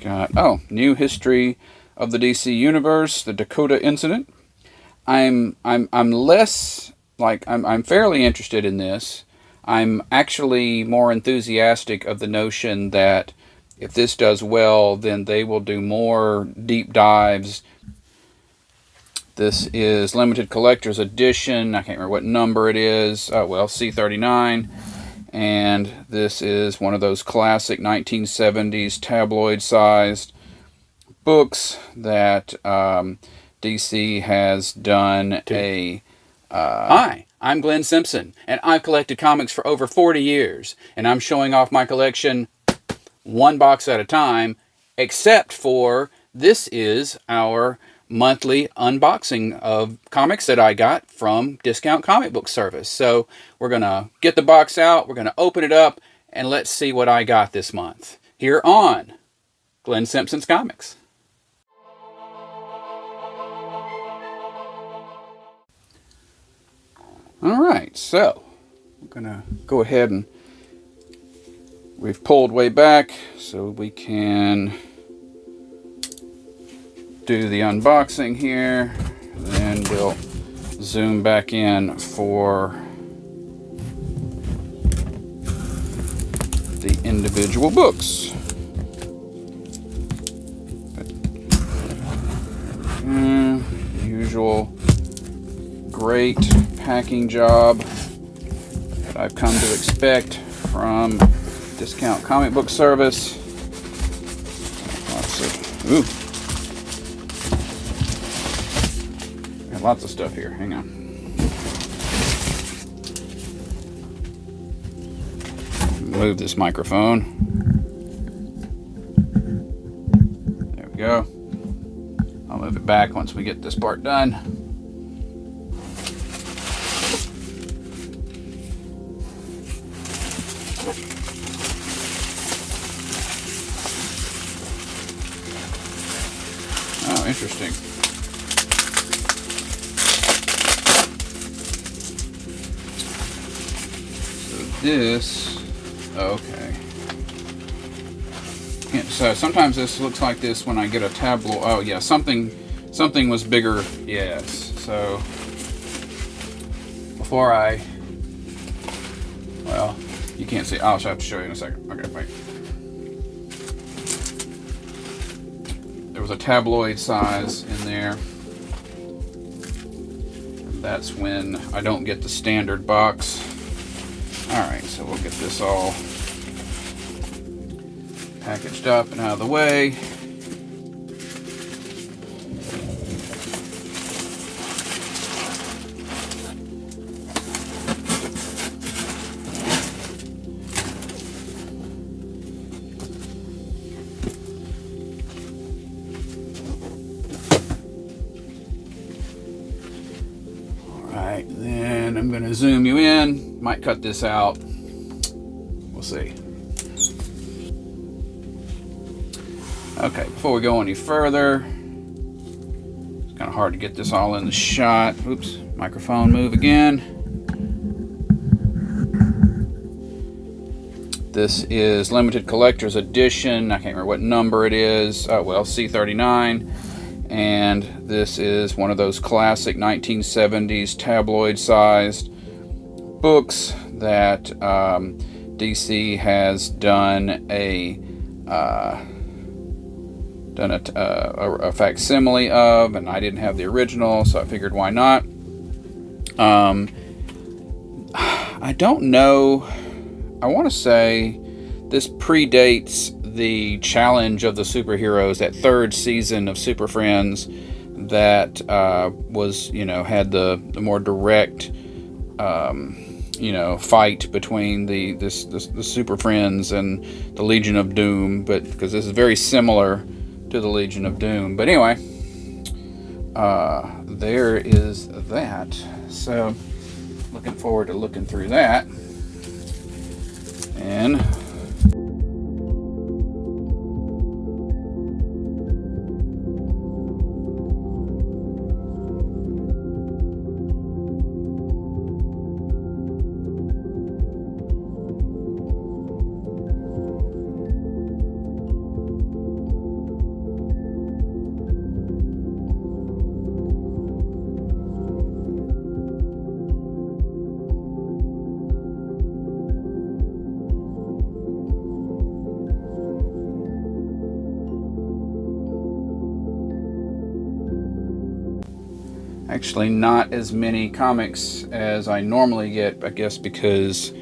got, oh, New History of the DC Universe, the Dakota Incident. I'm less, I'm fairly interested in this. I'm actually more enthusiastic of the notion that if this does well, then they will do more deep dives. This is limited collector's edition. I can't remember what number it is. Oh, well, C39. And this is one of those classic 1970s tabloid-sized books that DC has done a... Hi, I'm Glenn Simpson, and I've collected comics for over 40 years, and I'm showing off my collection one box at a time, except for this is our monthly unboxing of comics that I got from Discount Comic Book Service. So we're going to get the box out, we're going to open it up, and let's see what I got this month here on Glenn Simpson's Comics. Alright, so I'm going to go ahead and we've pulled way back so we can do the unboxing here. Then we'll zoom back in for the individual books. Usual great packing job that I've come to expect from Discount Comic Book Service. Got lots of stuff here. Hang on. Move this microphone. There we go. I'll move it back once we get this part done. Oh, interesting. So this, okay. Yeah, so sometimes this looks like this when I get a tabloid. Oh yeah, something was bigger. Yes. So before well, you can't see. I'll have to show you in a second. Okay, wait. There was a tabloid size in there. That's when I don't get the standard box. Alright, so we'll get this all packaged up and out of the way. Alright, then I'm going to zoom you in. Might cut this out. We'll see. Okay, before we go any further, it's kind of hard to get this all in the shot. Oops, microphone move again. This is limited collector's edition. I can't remember what number it is. Oh, well, C39. And this is one of those classic 1970s tabloid-sized books that DC has done a facsimile of, and I didn't have the original, so I figured why not. I don't know. I want to say this predates the Challenge of the Superheroes, that third season of Super Friends that was, had the more direct, fight between the Super Friends and the Legion of Doom, but because this is very similar to the Legion of Doom. But anyway, there is that. So, looking forward to looking through that. And Actually, not as many comics as I normally get, I guess because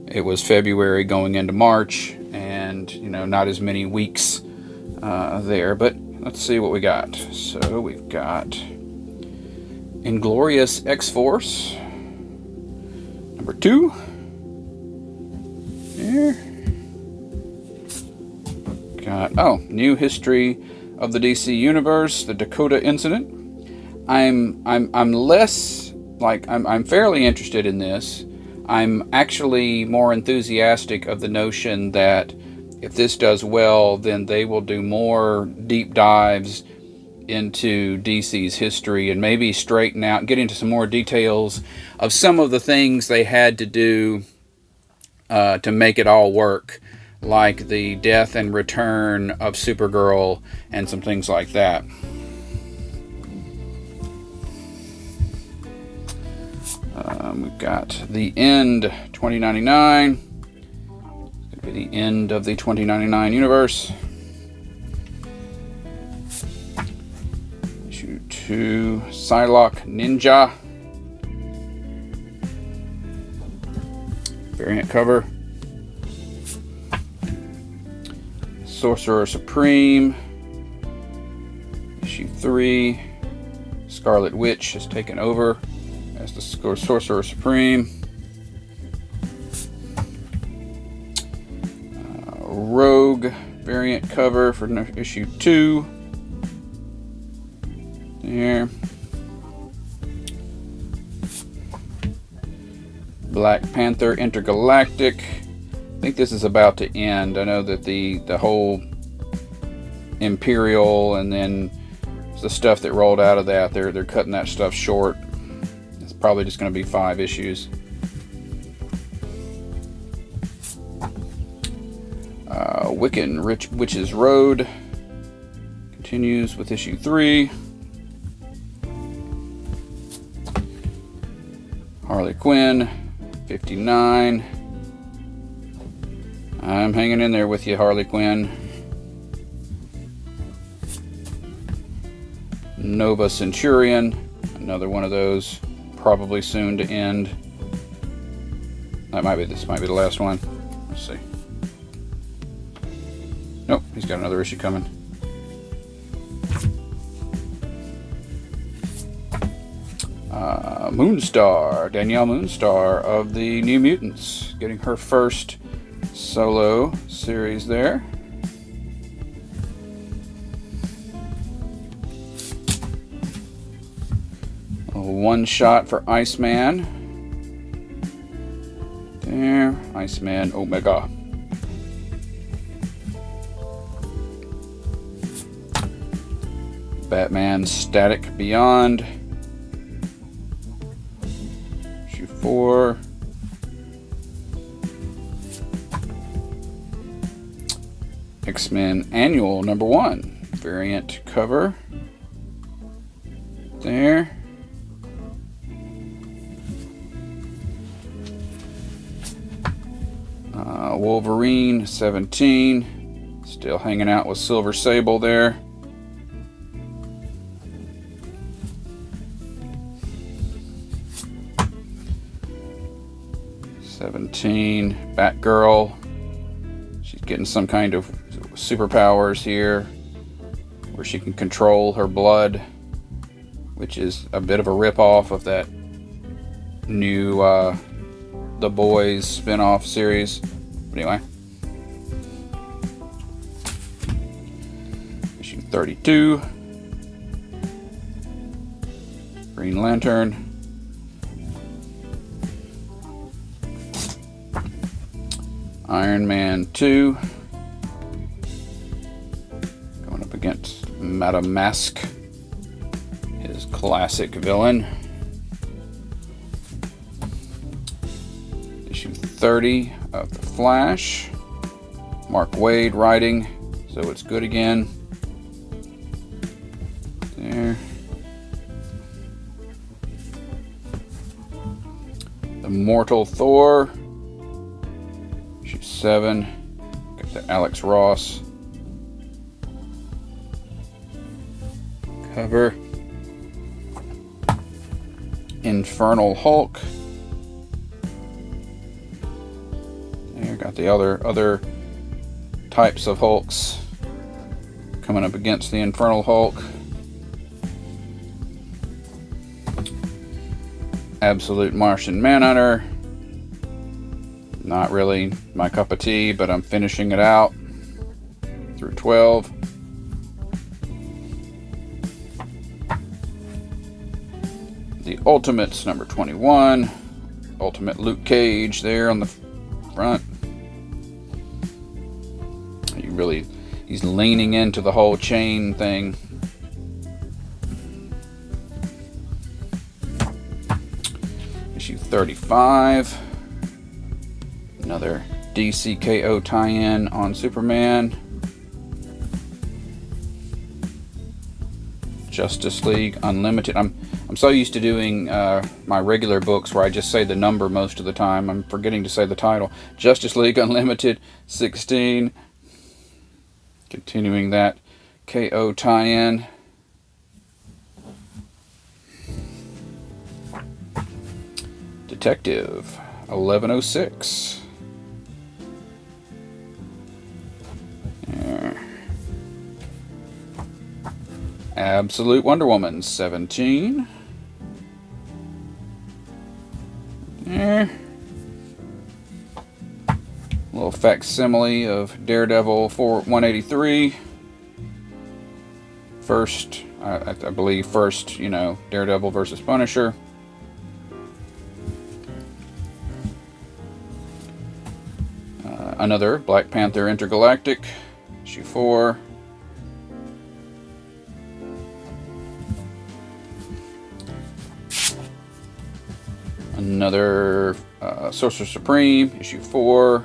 it was February going into March, and not as many weeks there. But let's see what we got. So we've got Inglorious X-Force number 2 here. Got New History of the DC Universe, the Dakota Incident. I'm less I'm fairly interested in this. I'm actually more enthusiastic of the notion that if this does well, then they will do more deep dives into DC's history and maybe straighten out, get into some more details of some of the things they had to do to make it all work, like the death and return of Supergirl and some things like that. We've got The End 2099. It's going to be the end of the 2099 universe. Issue 2, Psylocke Ninja. Variant cover. Sorcerer Supreme. Issue 3. Scarlet Witch has taken over as the Sorcerer Supreme. Rogue variant cover for issue 2. There. Black Panther Intergalactic. I think this is about to end. I know that the whole Imperial and then the stuff that rolled out of that, they're cutting that stuff short. It's probably just going to be 5 issues. Wiccan Witch's Road continues with issue 3. Harley Quinn 59. I'm hanging in there with you, Harley Quinn. Nova Centurion, another one of those, probably soon to end. This might be the last one. Let's see. Nope, he's got another issue coming. Moonstar, Danielle Moonstar of the New Mutants, getting her first solo series there. A one shot for Iceman. There, Iceman Omega. Batman Static Beyond. Issue 4. X-Men Annual number 1. Variant cover. There. Wolverine 17. Still hanging out with Silver Sable there. Batgirl. She's getting some kind of superpowers here where she can control her blood, which is a bit of a rip-off of that new The Boys spin-off series. But anyway. Issue 32. Green Lantern. Iron Man 2. Going up against Madame Mask, his classic villain. Issue 30 of The Flash. Mark Waid writing, so it's good again. There. Immortal Thor. Issue 7. Got the Alex Ross cover. Infernal Hulk. There, got the other types of Hulks coming up against the Infernal Hulk. Absolute Martian Manhunter. Not really my cup of tea, but I'm finishing it out through 12. The Ultimates, number 21. Ultimate Luke Cage there on the front. He's leaning into the whole chain thing. Issue 35. Another DCKO tie-in on Superman. Justice League Unlimited. I'm so used to doing my regular books where I just say the number most of the time. I'm forgetting to say the title. Justice League Unlimited 16. Continuing that KO tie-in. Detective 1106. There. Absolute Wonder Woman 17. There. Little facsimile of Daredevil 183. First, I believe first, Daredevil versus Punisher. Another Black Panther Intergalactic, issue 4. Another Sorcerer Supreme, issue 4.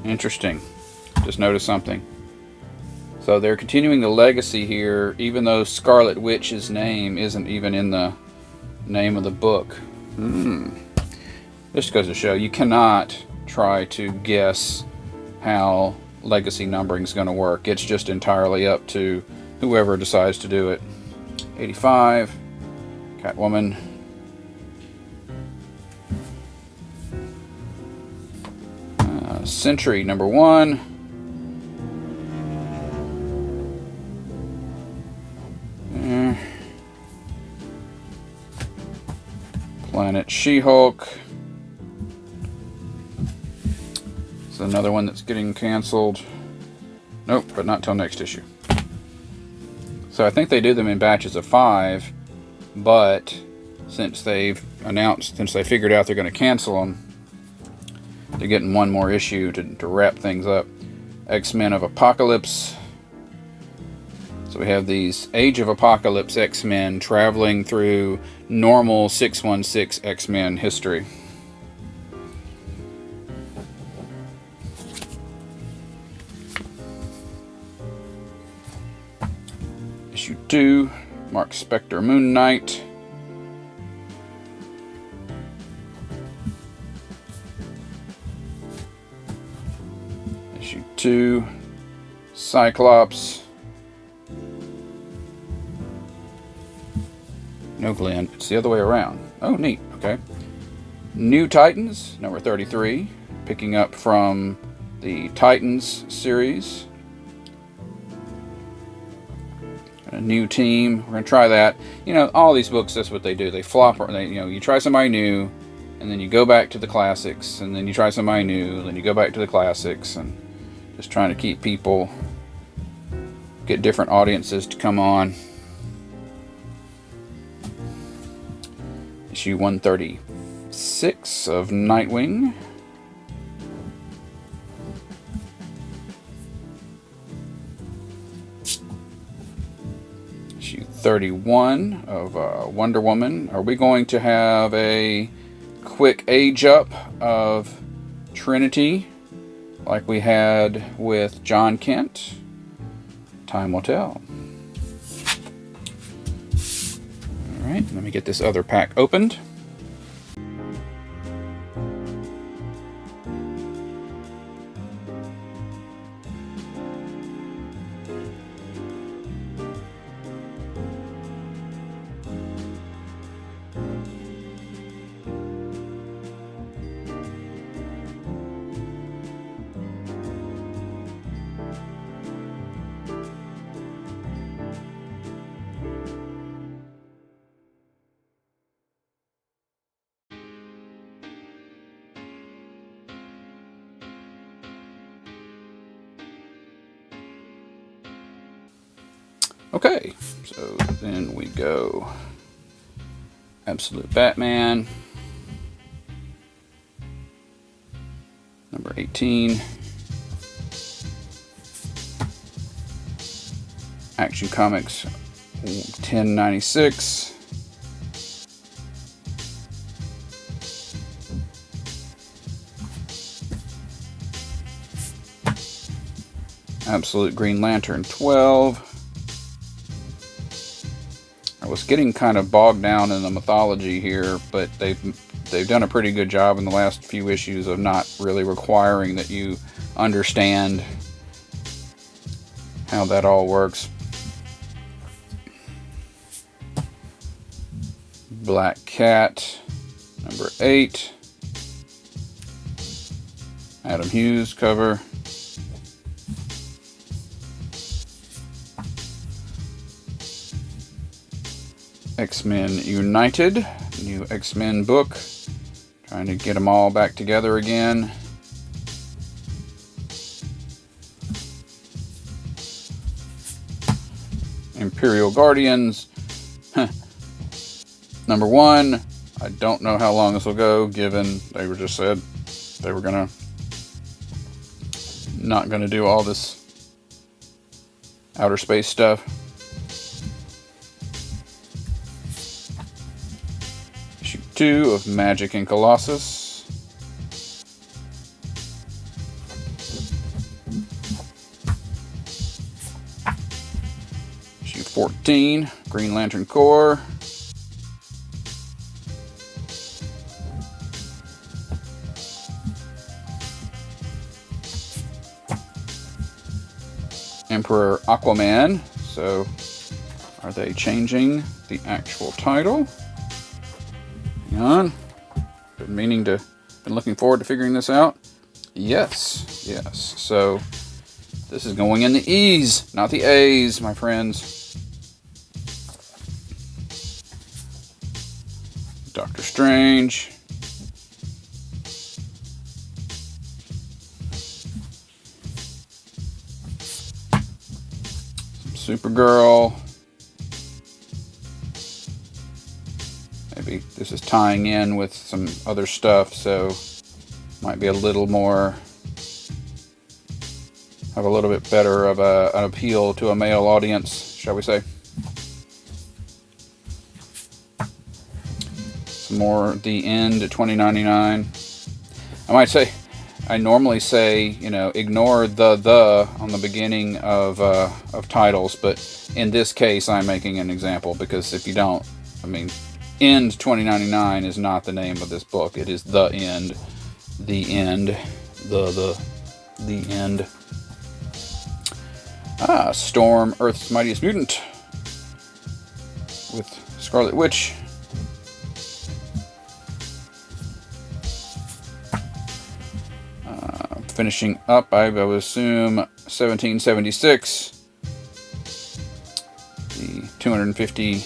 Interesting. Just noticed something. So they're continuing the legacy here, even though Scarlet Witch's name isn't even in the name of the book. Just goes to show you cannot try to guess how legacy numbering is going to work. It's just entirely up to whoever decides to do it. 85, Catwoman. Sentry number 1. Planet She-Hulk. It's another one that's getting canceled. Nope, but not till next issue. So I think they do them in batches of 5, but since they figured out they're going to cancel them, they're getting one more issue to wrap things up. X-Men of Apocalypse. So we have these Age of Apocalypse X-Men traveling through normal 616 X-Men history. Issue 2, Mark Spector Moon Knight. Issue 2, Cyclops. No, Glenn, it's the other way around. Oh, neat, okay. New Titans, number 33, picking up from the Titans series. A new team, we're going to try that. All these books, that's what they do. They flop, you try somebody new, and then you go back to the classics, and then you try somebody new, then you go back to the classics, and just trying to keep people, get different audiences to come on. Issue 136 of Nightwing. Issue 31 of Wonder Woman. Are we going to have a quick age up of Trinity like we had with John Kent? Time will tell. Alright, let me get this other pack opened. Okay, so then we go Absolute Batman, number 18. Action Comics 1096. Absolute Green Lantern 12. I was getting kind of bogged down in the mythology here, but they've done a pretty good job in the last few issues of not really requiring that you understand how that all works. Black Cat, number 8. Adam Hughes cover. X-Men United, new X-Men book. Trying to get them all back together again. Imperial Guardians, number 1. I don't know how long this will go, given they were just said they were not gonna do all this outer space stuff. Issue 2 of Magic and Colossus. Issue 14, Green Lantern Corps. Emperor Aquaman. So, are they changing the actual title? Hang on. Been looking forward to figuring this out. Yes. So, this is going in the E's, not the A's, my friends. Doctor Strange. Supergirl. Maybe this is tying in with some other stuff, so might be a little more, have a little bit better of an appeal to a male audience, shall we say. Some more The End at $20.99. I might say, I normally say, ignore the on the beginning of titles, but in this case, I'm making an example, because if you don't, End $20.99 is not the name of this book. It is The End, The End, the End. Storm, Earth's Mightiest Mutant, with Scarlet Witch. Finishing up, I would assume 1776, the 250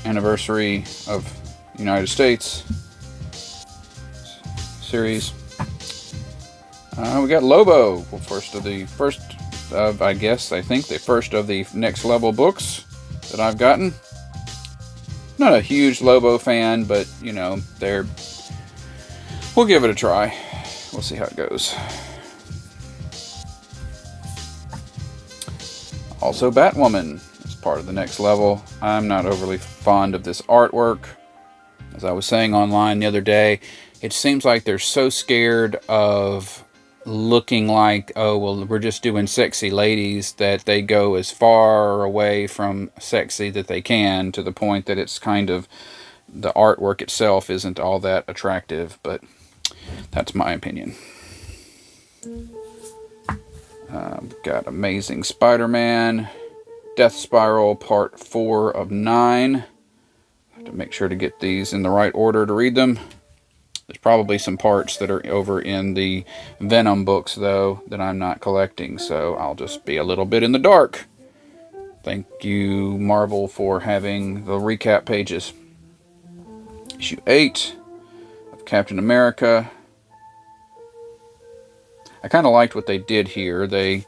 anniversary of United States series. We got Lobo, first of the first of the Next Level books that I've gotten. Not a huge Lobo fan, but we'll give it a try. We'll see how it goes. Also, Batwoman is part of the Next Level. I'm not overly fond of this artwork. As I was saying online the other day, it seems like they're so scared of looking like, oh, well, we're just doing sexy ladies, that they go as far away from sexy that they can, to the point that it's kind of, the artwork itself isn't all that attractive, but that's my opinion. Got Amazing Spider-Man, Death Spiral, Part 4 of 9. I have to make sure to get these in the right order to read them. There's probably some parts that are over in the Venom books, though, that I'm not collecting, so I'll just be a little bit in the dark. Thank you, Marvel, for having the recap pages. Issue 8 of Captain America. I kind of liked what they did here. They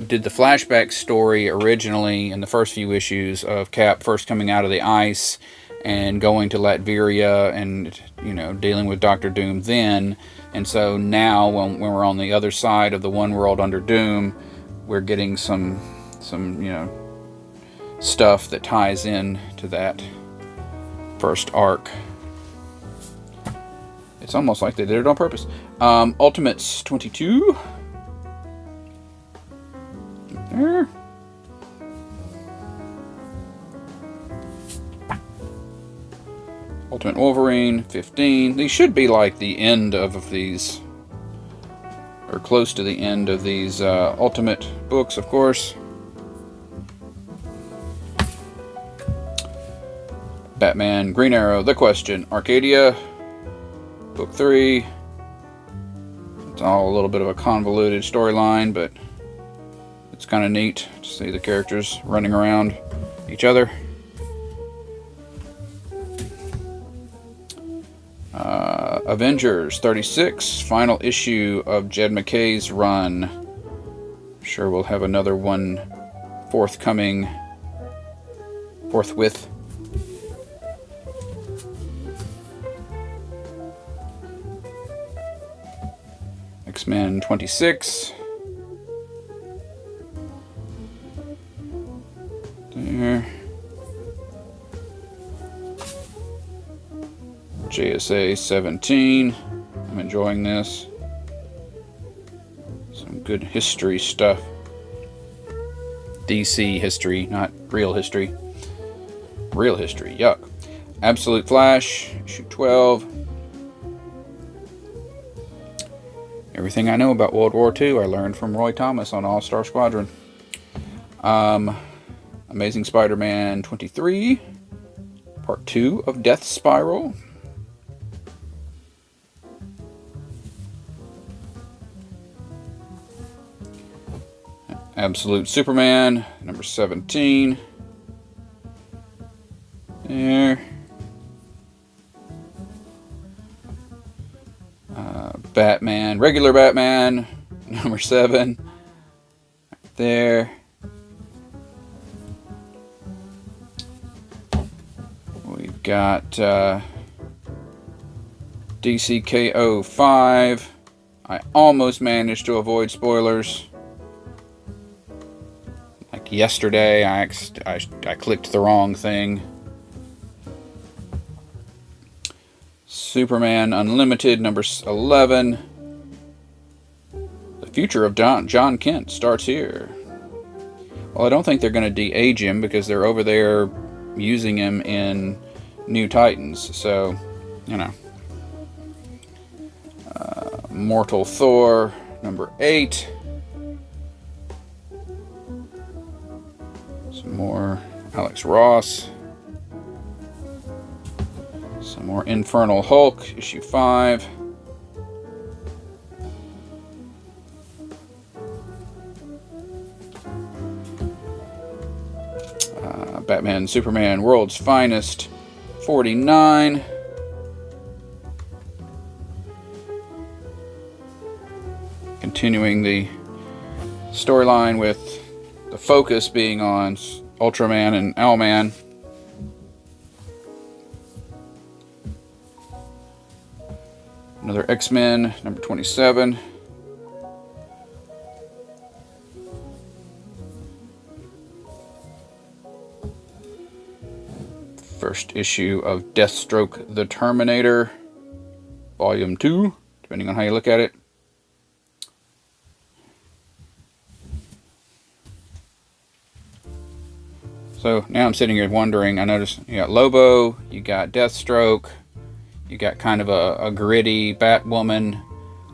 did the flashback story originally in the first few issues of Cap first coming out of the ice and going to Latveria and, you know, dealing with Doctor Doom then. And so now when we're on the other side of the one world under Doom, we're getting some you know, stuff that ties in to that first arc. It's almost like they did it on purpose. Ultimates 22. There. Ultimate Wolverine 15. These should be like the end of these, or close to the end of these Ultimate books, of course. Batman, Green Arrow, The Question, Arcadia, Book 3. It's all a little bit of a convoluted storyline, but it's kind of neat to see the characters running around each other. Avengers 36, final issue of Jed MacKay's run. I'm sure we'll have another one forthcoming forthwith. X-Men 26. There. JSA 17. I'm enjoying this. Some good history stuff. DC history, not real history. Real history, yuck. Absolute Flash, issue 12. Everything I know about World War II I learned from Roy Thomas on All-Star Squadron. Amazing Spider-Man 23. Part 2 of Death Spiral. Absolute Superman, number 17. There. Batman, regular Batman, number 7. Right there. We've got DCKO 5. I almost managed to avoid spoilers. Like yesterday, I clicked the wrong thing. Superman Unlimited, number 11. The future of John Kent starts here. Well, I don't think they're going to de-age him because they're over there using him in New Titans. So, you know. Mortal Thor, number 8. Some more Alex Ross. Some more Infernal Hulk, issue 5. Batman, Superman, World's Finest, 49. Continuing the storyline with the focus being on Ultraman and Owlman. Another X-Men, number 27. First issue of Deathstroke the Terminator, Volume 2, depending on how you look at it. So now I'm sitting here wondering, I noticed you got Lobo, you got Deathstroke, you got kind of a gritty Batwoman.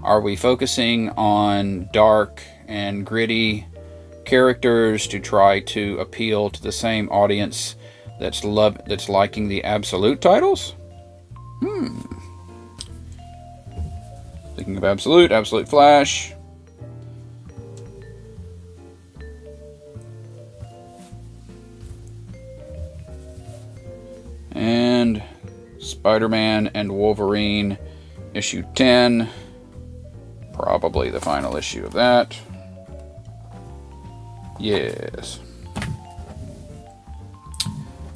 Are we focusing on dark and gritty characters to try to appeal to the same audience that's liking the Absolute titles? Speaking of Absolute Flash. And Spider-Man and Wolverine, issue 10. Probably the final issue of that. Yes.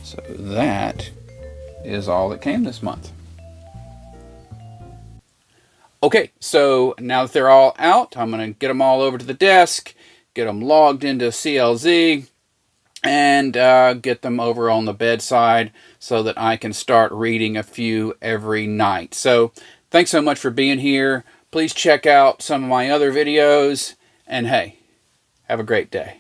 So that is all that came this month. Okay, so now that they're all out, I'm going to get them all over to the desk, get them logged into CLZ, and get them over on the bedside so that I can start reading a few every night. So thanks so much for being here. Please check out some of my other videos, and hey, have a great day.